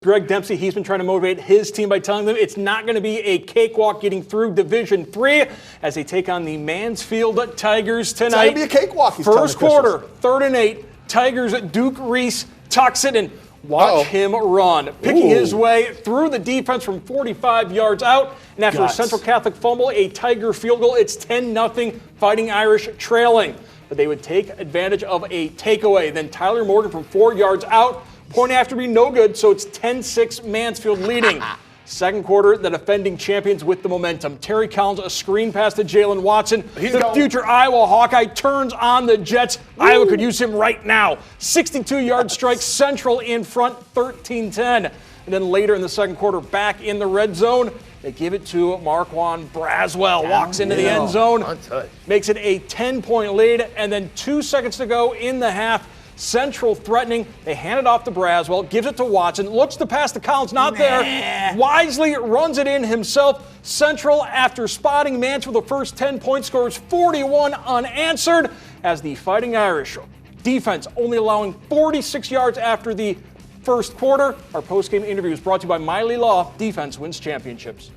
Greg Dempsey, he's been trying to motivate his team by telling them it's not going to be a cakewalk getting through Division III as they take on the Mansfield Tigers tonight. It's going to be a cakewalk. First quarter, 3rd and 8. Tigers, Duke Reese tucks it and watch him run. Picking his way through the defense from 45 yards out. And after a Central Catholic fumble, a Tiger field goal, it's 10-0 Fighting Irish trailing. But they would take advantage of a takeaway. Then Tyler Morgan from 4 yards out. Point after being no good, so it's 10-6 Mansfield leading. Second quarter, the defending champions with the momentum. Terry Collins, a screen pass to Jalen Watson. The future Iowa Hawkeye turns on the Jets. Iowa could use him right now. 62-yard strike, Central in front, 13-10. And then later in the second quarter, back in the red zone, they give it to Marquand Braswell. Walks into the end zone, makes it a 10-point lead, and then 2 seconds to go in the half. Central threatening. They hand it off to Braswell, gives it to Watson, looks to pass to Collins, not there. Wisely runs it in himself. Central, after spotting Mansfield the first 10 points, scores 41 unanswered as the Fighting Irish defense only allowing 46 yards after the first quarter. Our post-game interview is brought to you by Miley Law. Defense wins championships.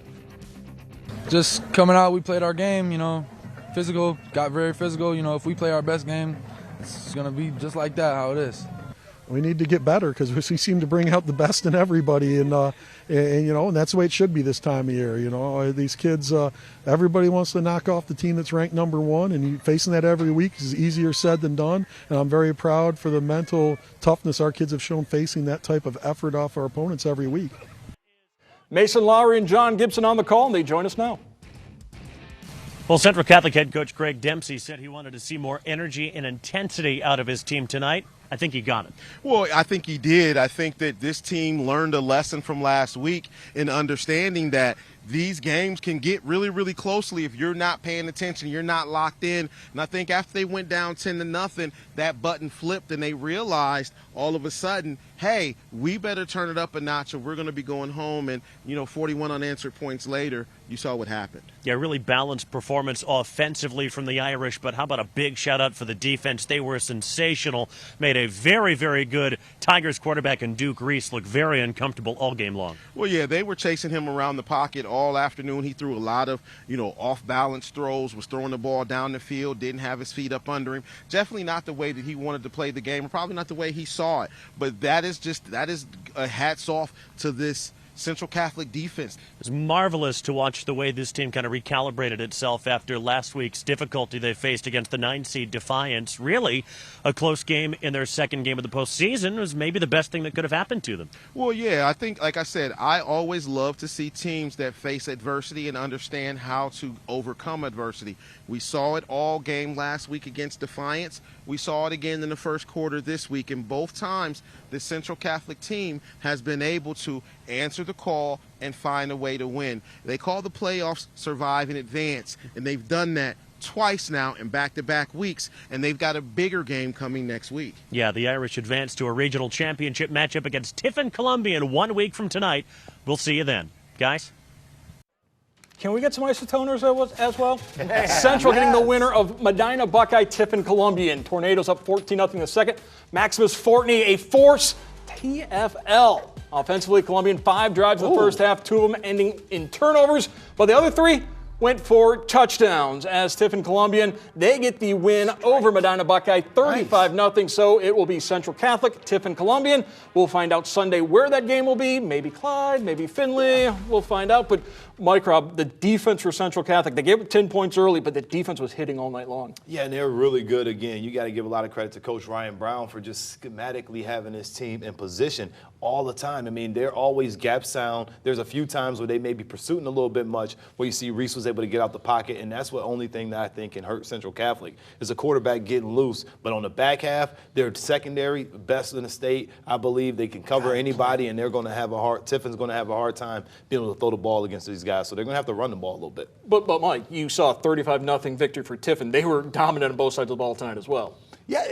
Just coming out, we played our game, physical, got very physical. If we play our best game, it's going to be just like that, how it is. We need to get better because we seem to bring out the best in everybody, and that's the way it should be this time of year. These kids, everybody wants to knock off the team that's ranked number one, and facing that every week is easier said than done. And I'm very proud for the mental toughness our kids have shown facing that type of effort off our opponents every week. Mason Lowry and John Gibson on the call, and they join us now. Well, Central Catholic head coach Greg Dempsey said he wanted to see more energy and intensity out of his team tonight. I think he got it. Well, I think he did. I think that this team learned a lesson from last week in understanding that these games can get really, really closely if you're not paying attention, you're not locked in. And I think after they went down 10-0, that button flipped and they realized all of a sudden, hey, we better turn it up a notch or we're going to be going home. And, 41 unanswered points later, you saw what happened. Yeah, really balanced performance offensively from the Irish, but how about a big shout-out for the defense? They were sensational, made a very, very good Tigers quarterback in Duke Reese look very uncomfortable all game long. Well, yeah, they were chasing him around the pocket all afternoon. He threw a lot of, off-balance throws, was throwing the ball down the field, didn't have his feet up under him. Definitely not the way that he wanted to play the game, or probably not the way he saw it. But that is a hats off to this Central Catholic defense. It was marvelous to watch the way this team kind of recalibrated itself after last week's difficulty they faced against the 9-seed Defiance. Really, a close game in their second game of the postseason was maybe the best thing that could have happened to them. Well, yeah, I think, like I said, I always love to see teams that face adversity and understand how to overcome adversity. We saw it all game last week against Defiance. We saw it again in the first quarter this week, and both times the Central Catholic team has been able to answer the call and find a way to win. They call the playoffs survive and advance, and they've done that twice now in back-to-back weeks, and they've got a bigger game coming next week. Yeah, the Irish advance to a regional championship matchup against Tiffin Columbian 1 week from tonight. We'll see you then. Guys? Can we get some isotoners as well? Central getting the winner of Medina Buckeye Tiffin Columbian. Tornadoes up 14-0 in the second. Maximus Fortney, a force. TFL. Offensively, Columbian 5 drives in the first half, 2 of them ending in turnovers, but the other 3 went for touchdowns as Tiffin Columbian, they get the win over Medina Buckeye, 35-0. So it will be Central Catholic, Tiffin Columbian. We'll find out Sunday where that game will be. Maybe Clyde, maybe Findlay. We'll find out. But Mike Rob, the defense for Central Catholic, they gave it 10 points early, but the defense was hitting all night long. Yeah, and they're really good again. You got to give a lot of credit to Coach Ryan Brown for just schematically having his team in position all the time. I mean, they're always gap sound. There's a few times where they may be pursuing a little bit much, where you see Reese was able to get out the pocket, and that's the only thing that I think can hurt Central Catholic is a quarterback getting loose. But on the back half, they're secondary, best in the state. I believe they can cover anybody, and they're going to have Tiffin's going to have a hard time being able to throw the ball against these guys, so they're going to have to run the ball a little bit. But Mike, you saw a 35-0 victory for Tiffin. They were dominant on both sides of the ball tonight as well. Yeah,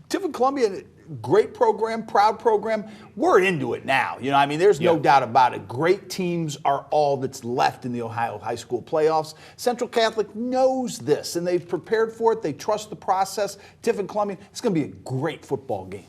Tiffin Columbian, great program, proud program. We're into it now. There's no doubt about it. Great teams are all that's left in the Ohio high school playoffs. Central Catholic knows this, and they've prepared for it. They trust the process. Tiffin Columbian, it's going to be a great football game.